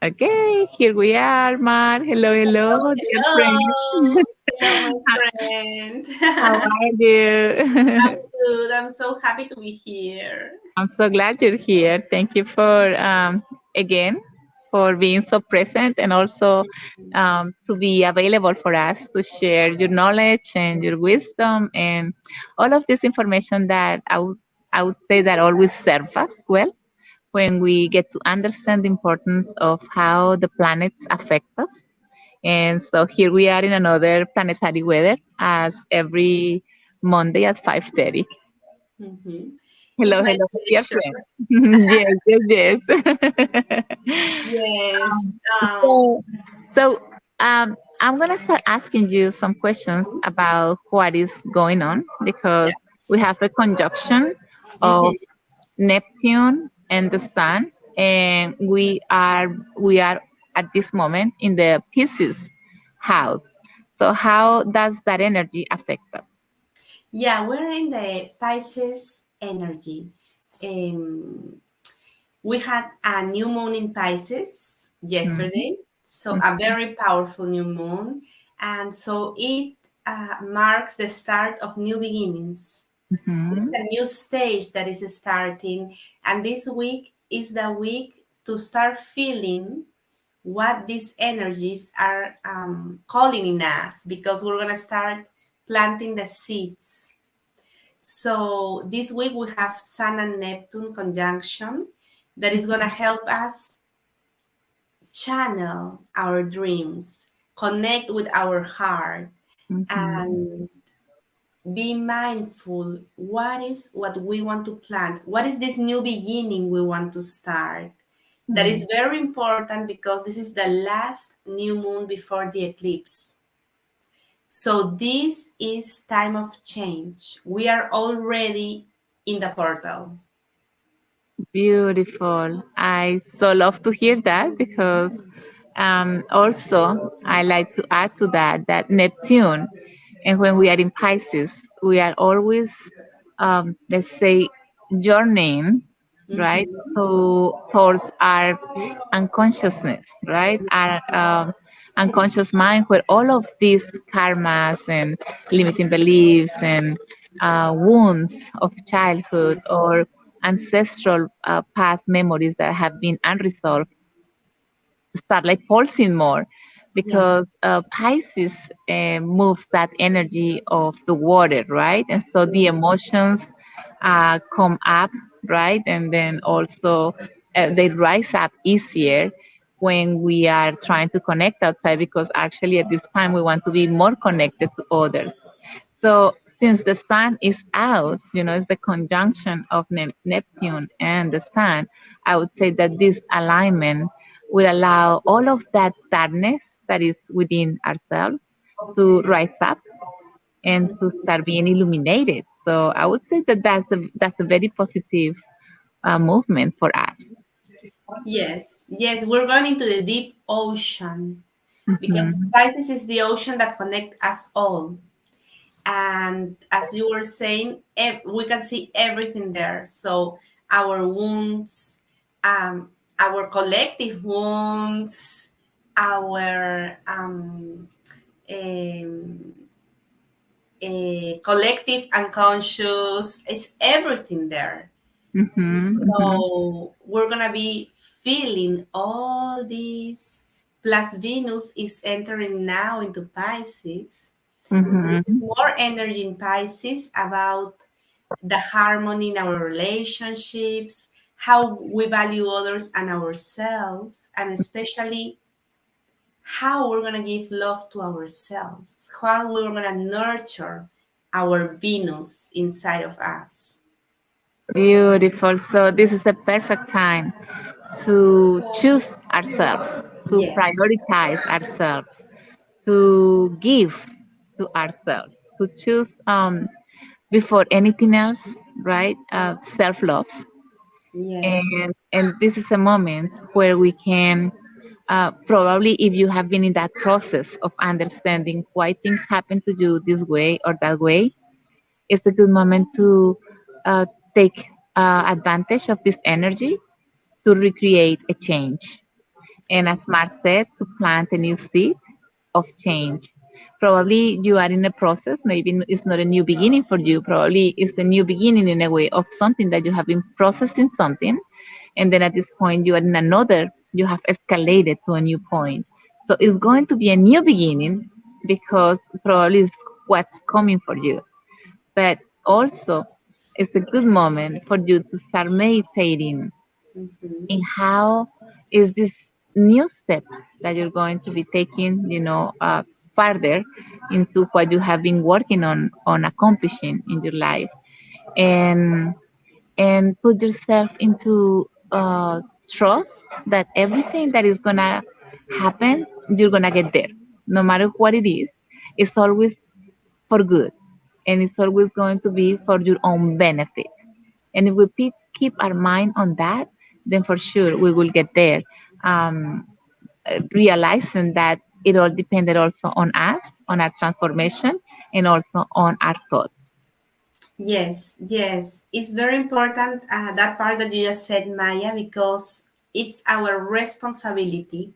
Okay, here we are, Mar. Hello, hello, Hello, dear friend. hello. Hello, my friend. How are you? I'm good. I'm so happy to be here. I'm so glad you're here. Thank you for again for being so present and also to be available for us to share your knowledge and your wisdom and all of this information that I would say that always serve us well when we get to understand the importance of how the planets affect us. And so here we are in another planetary weather as every Monday at 5:30. Mhm. It's Hello, my hello, dear pleasure. friend. Yes, yes, yes. Yes. So, so I'm gonna start asking you some questions about what is going on because Yeah. we have a conjunction of Mhm. Neptune and the Sun, and we are at this moment in the Pisces house. So how does that energy affect us? Yeah, we're in the Pisces energy. Um, we had a new moon in Pisces yesterday, so a very powerful new moon, and so it marks the start of new beginnings. This is Mm-hmm. a new stage that is starting, and this week is the week to start feeling what these energies are calling in us because we're going to start planting the seeds. So, this week we have Sun and Neptune conjunction that is going to help us channel our dreams, connect with our heart, Mm-hmm. and be mindful what we want to plant, what is this new beginning we want to start. That is very important because this is the last new moon before the eclipse, so this is time of change. We are already in the portal. Beautiful. I so love to hear that because also I like to add to that that Neptune, and when we are in Pisces, we are always, let's say, journeying, right, Mhm. towards our unconsciousness, right, our unconscious mind, where all of these karmas and limiting beliefs and wounds of childhood or ancestral past memories that have been unresolved start like pulsing more Yeah. because Pisces moves that energy of the water, right? And so the emotions come up, right? And then also they rise up easier when we are trying to connect outside because actually at this time we want to be more connected to others. So since the sun is out, it's the conjunction of Neptune and the sun, I would say that this alignment will allow all of that sadness that is within ourselves to rise up and to start being illuminated. So I would say that that's a very positive movement for us. Yes, yes, we're going into the deep ocean because Mhm. Pisces is the ocean that connects us all. And as you were saying, we can see everything there. So our wounds, our collective wounds, our um, collective unconscious, it's everything there. Mhm. Mhm. So we're gonna be feeling all these. Plus Venus is entering now into Pisces. So this is Mhm. more energy in Pisces about the harmony in our relationships, how we value others and ourselves, and especially how we're going to give love to ourselves, how we're going to nurture our Venus inside of us. Beautiful. So this is a perfect time to choose ourselves, to Yes, prioritize ourselves, to give to ourselves, to choose before anything else, right? Self love, yes, and this is a moment where we can probably, if you have been in that process of understanding why things happen to you this way or that way, it's a good moment to take advantage of this energy to recreate a change. And as Mark said, to plant a new seed of change. Probably you are in a process, maybe it's not a new beginning for you, probably it's a new beginning in a way of something that you have been processing something, and then at this point you are in another, you have escalated to a new point. So it's going to be a new beginning because probably it's what's coming for you. But also, it's a good moment for you to start meditating Mhm. in how is this new step that you're going to be taking, further into what you have been working on accomplishing in your life, and put yourself into trust that everything that is gonna happen, you're gonna get there, no matter what it is. It's always for good, and it's always going to be for your own benefit. And if we keep our mind on that, then for sure we will get there. Um, Realizing that it all depended also on us, on our transformation, and also on our thoughts. Yes, yes. It's very important that part that you just said, Maya, because it's our responsibility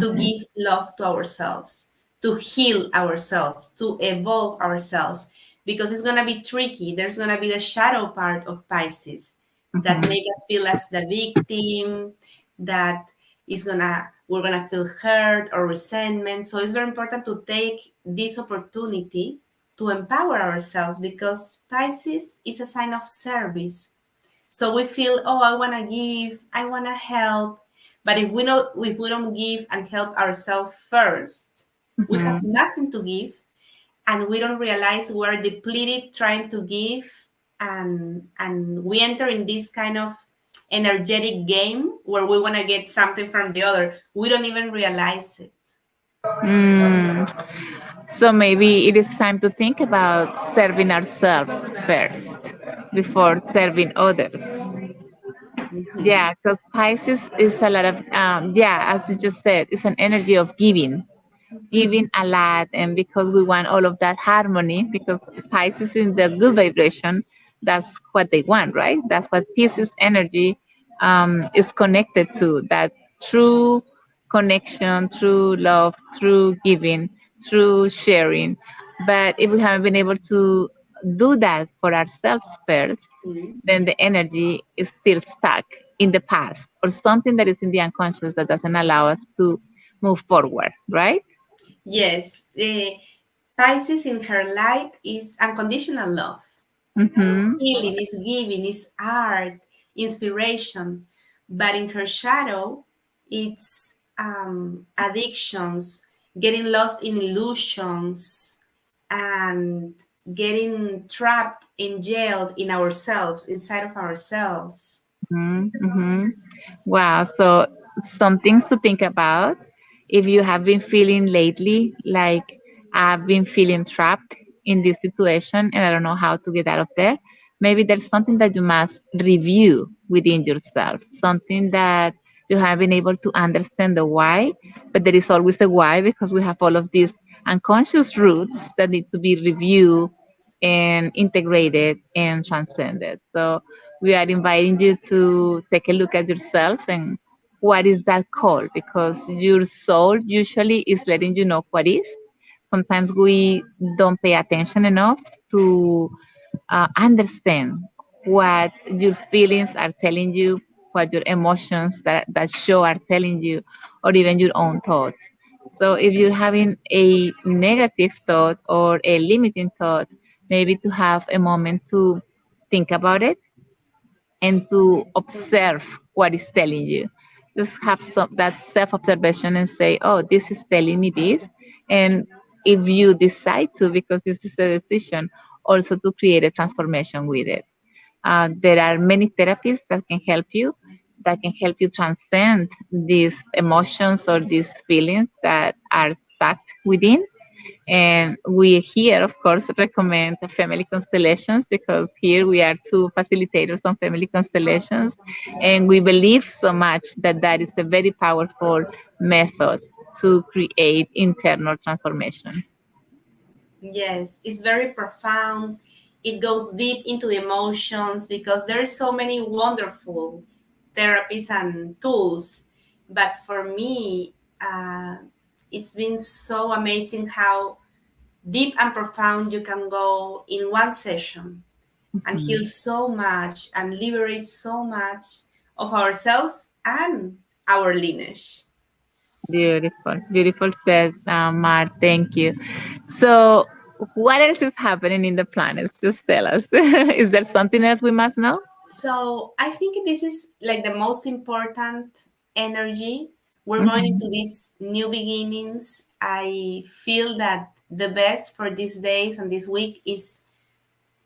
to Mhm. give love to ourselves, to heal ourselves, to evolve ourselves, because it's going to be tricky. There's going to be the shadow part of Pisces that Mhm. make us feel as the victim, that is gonna we're gonna feel hurt or resentment. So it's very important to take this opportunity to empower ourselves, because Pisces is a sign of service. So we feel, oh, I want to give, I want to help. But if we don't give and help ourselves first, we have Mhm. nothing to give, and we don't realize we're depleted trying to give, and we enter in this kind of energetic game where we want to get something from the other. We don't even realize it. Mm. So maybe it is time to think about serving ourselves first before serving others. Mhm. Yeah, because Pisces is a lot of, as you just said, it's an energy of giving a lot, and because we want all of that harmony, because Pisces in the good vibration, that's what they want, right? That's what Pisces energy is connected to, that true connection, true love, true giving, true sharing. But if we haven't been able to do that for ourselves first, Mhm. then the energy is still stuck in the past or something that is in the unconscious that doesn't allow us to move forward, right? Yes, the Pisces in her light is unconditional love. It's Mm-hmm. healing, it's giving, it's art, inspiration. But in her shadow, it's addictions, getting lost in illusions, and getting trapped and jailed in ourselves, inside of ourselves. Mm-hmm. Wow. So some things to think about. If you have been feeling lately like I've been feeling trapped in this situation and I don't know how to get out of there, maybe there's something that you must review within yourself, something that you have been able to understand the why, but there is always a why because we have all of these unconscious roots that need to be reviewed and integrated and transcended. So we are inviting you to take a look at yourself and what is that called, because your soul usually is letting you know what is. Sometimes we don't pay attention enough to understand what your feelings are telling you, what your emotions that show are telling you, or even your own thoughts. So if you're having a negative thought or a limiting thought, maybe to have a moment to think about it and to observe what is telling you. Just have some that self observation and say, "Oh, this is telling me this," and if you decide to, because this is a decision, also to create a transformation with it. There are many therapies that can help you transcend these emotions or these feelings that are stuck within, and we here, of course, recommend family constellations because here we are two facilitators on family constellations. And we believe so much that that is a very powerful method to create internal transformation. Yes, it's very profound. It goes deep into the emotions because there's so many wonderful therapies and tools. But for me, it's been so amazing how deep and profound you can go in one session and Mhm. heal so much and liberate so much of ourselves and our lineage. Beautiful, beautiful said, Mar. Thank you. So, what else is happening in the planets? Just tell us. Is there something else we must know? So I think this is like the most important energy. We're going Hmm. into these new beginnings. I feel that the best for these days and this week is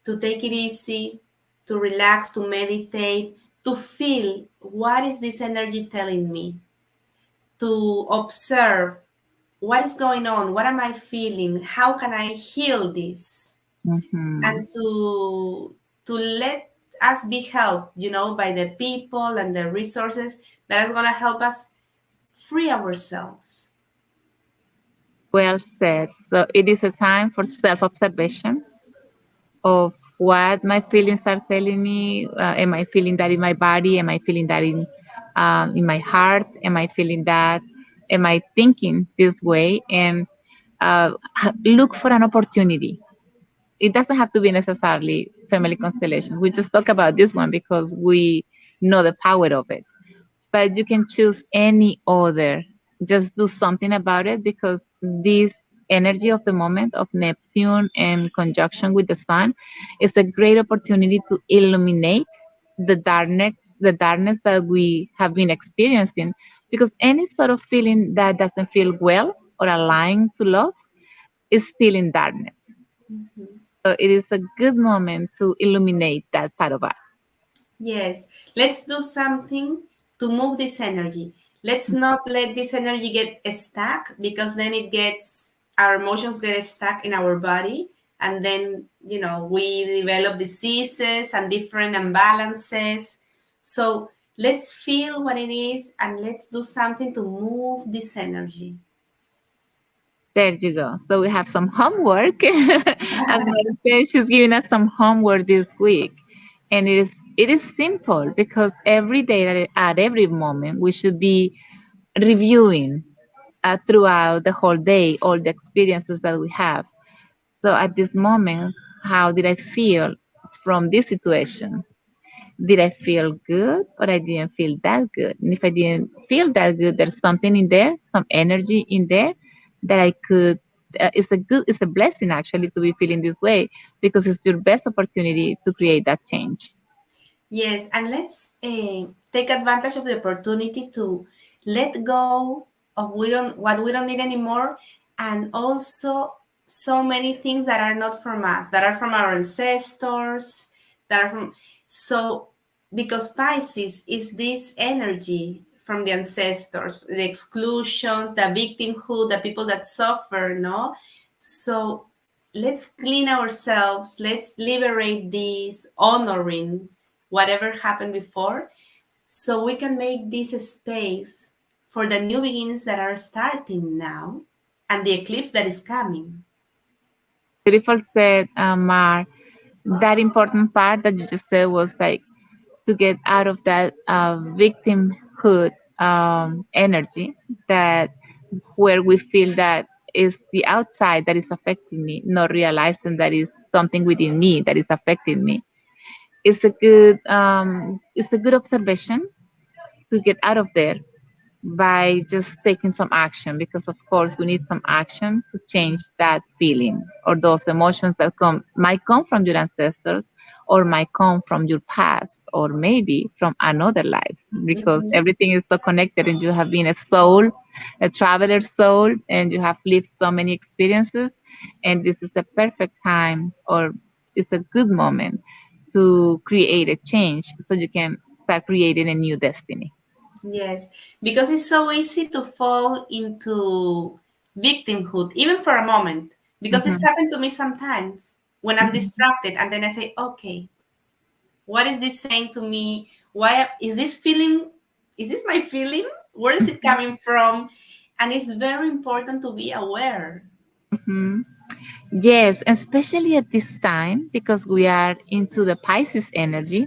to take it easy, to relax, to meditate, to feel what is this energy telling me, to observe what is going on, what am I feeling, how can I heal this, Hmm. and to let us be helped, by the people and the resources that is going to help us free ourselves. Well said. So, it is a time for self observation of what my feelings are telling me. Am I feeling that in my body? Am I feeling that in my heart? Am I feeling that? Am I thinking this way? And look for an opportunity. It doesn't have to be necessarily family constellation. We just talk about this one because we know the power of it, but you can choose any other. Just do something about it because this energy of the moment of Neptune in conjunction with the sun is a great opportunity to illuminate the darkness that we have been experiencing. Because any sort of feeling that doesn't feel well or aligned to love is still in darkness. Mhm. So it is a good moment to illuminate that part of us. Yes, let's do something to move this energy. Let's not let this energy get stuck, because then it gets our emotions get stuck in our body, and then we develop diseases and different imbalances. So let's feel what it is and let's do something to move this energy. There you go. So we have some homework. As Mary said, she's giving us some homework this week. And it is simple because every day at every moment we should be reviewing throughout the whole day all the experiences that we have. So at this moment, how did I feel from this situation? Did I feel good or I didn't feel that good? And if I didn't feel that good, there's something in there, some energy in there that I could. It's a blessing actually to be feeling this way because it's your best opportunity to create that change. Yes, and let's take advantage of the opportunity to let go of what we don't need anymore, and also so many things that are not from us, that are from our ancestors, that are from so because Pisces is this energy from the ancestors, the exclusions, the victimhood, the people that suffer, no? So let's clean ourselves, let's liberate this, honoring whatever happened before, so we can make this a space for the new beginnings that are starting now and the eclipse that is coming. Beautiful said, Mar. That important part that you just said was like to get out of that victimhood energy that where we feel that is the outside that is affecting me, not realizing that is something within me that is affecting me. It's a good observation to get out of there by just taking some action because of course we need some action to change that feeling or those emotions that might come from your ancestors or might come from your past or maybe from another life because Mhm. everything is so connected and you have been a soul, a traveler soul, and you have lived so many experiences, and this is a perfect time or it's a good moment to create a change so you can start creating a new destiny. Yes, because it's so easy to fall into victimhood, even for a moment, because it Mhm. happened to me sometimes when I'm Mhm. distracted, and then I say, okay, what is this saying to me? Why is this feeling? Is this my feeling? Where is it coming from? And it's very important to be aware. Mhm. Yes, especially at this time because we are into the Pisces energy.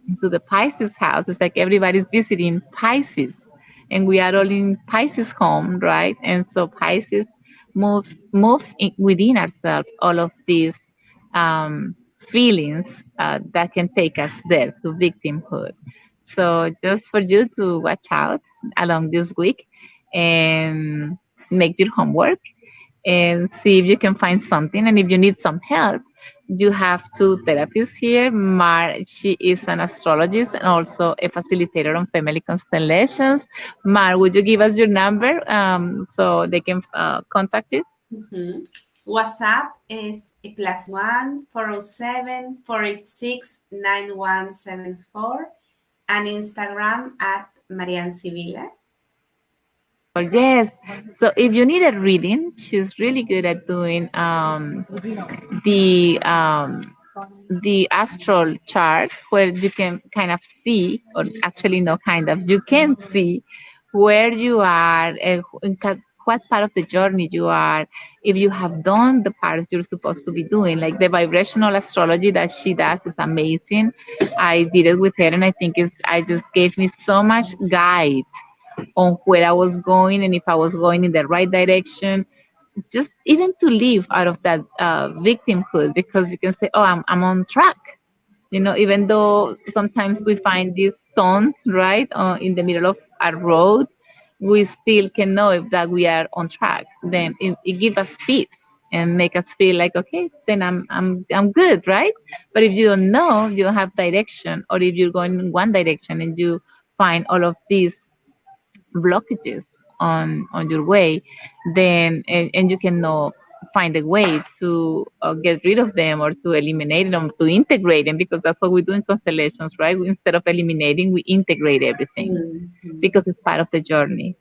into the Pisces house. It's like everybody's visiting Pisces, and we are all in Pisces home, right? And so Pisces moves within ourselves all of these um, feelings that can take us there to victimhood. So just for you to watch out along this week and make your homework and see if you can find something. And if you need some help, you have two therapists here. Mar, she is an astrologist and also a facilitator on family constellations. Mar, would you give us your number so they can contact you? Mhm. WhatsApp is +1 407 486 9174 and Instagram at Marian Civile. Oh, yes. So if you need a reading, she's really good at doing the um, the astral chart where you can kind of see, or actually no kind of, you can see where you are and what part of the journey you are, if you have done the parts you're supposed to be doing. Like the vibrational astrology that she does is amazing. I did it with her and I think I just gave me so much guide on where I was going and if I was going in the right direction, just even to live out of that victimhood, because you can say, oh, I'm on track. Even though sometimes we find these stones, right, in the middle of a road, we still can know if that we are on track. Then it gives us peace and make us feel like, okay, then I'm good, right? But if you don't know, you don't have direction, or if you're going in one direction and you find all of these blockages on your way, then and you can find a way to get rid of them or to eliminate them, to integrate them, because that's what we do in constellations, right? Instead of eliminating, we integrate everything Mhm. because it's part of the journey.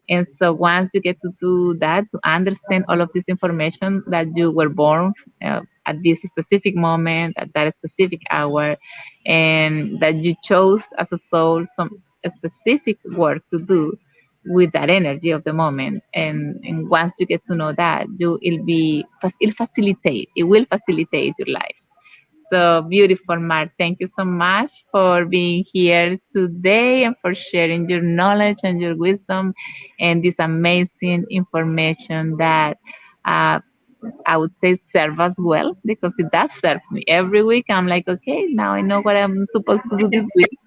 And so once you get to do that, to understand all of this information that you were born at this specific moment, at that specific hour, and that you chose as a soul some a specific work to do with that energy of the moment. And once you get to know that, it will facilitate your life. So beautiful, Mark. Thank you so much for being here today and for sharing your knowledge and your wisdom and this amazing information that uh, I would say serve us well, because it does serve me. Every week I'm like, okay, now I know what I'm supposed to do this week.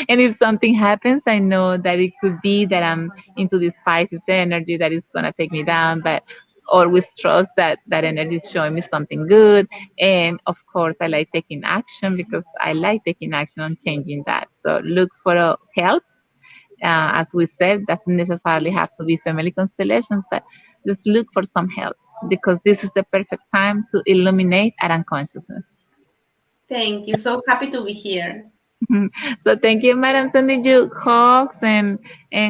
And if something happens, I know that it could be that I'm into this Pisces energy that is going to take me down, but always trust that that energy is showing me something good. And of course, I like taking action because I like taking action on changing that. So look for help. As we said, doesn't necessarily have to be family constellations, but just look for some help, because this is the perfect time to illuminate our unconsciousness. Thank you. So happy to be here. So thank you, Madam, sending you hugs and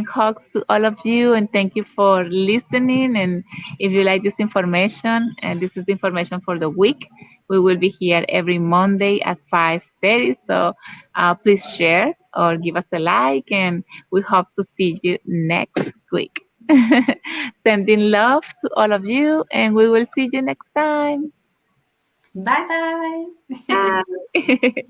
hugs to all of you, and thank you for listening. And if you like this information, and this is the information for the week, we will be here every Monday at 5:30. So please share or give us a like, and we hope to see you next week. Sending love to all of you, and we will see you next time. Bye bye. Bye.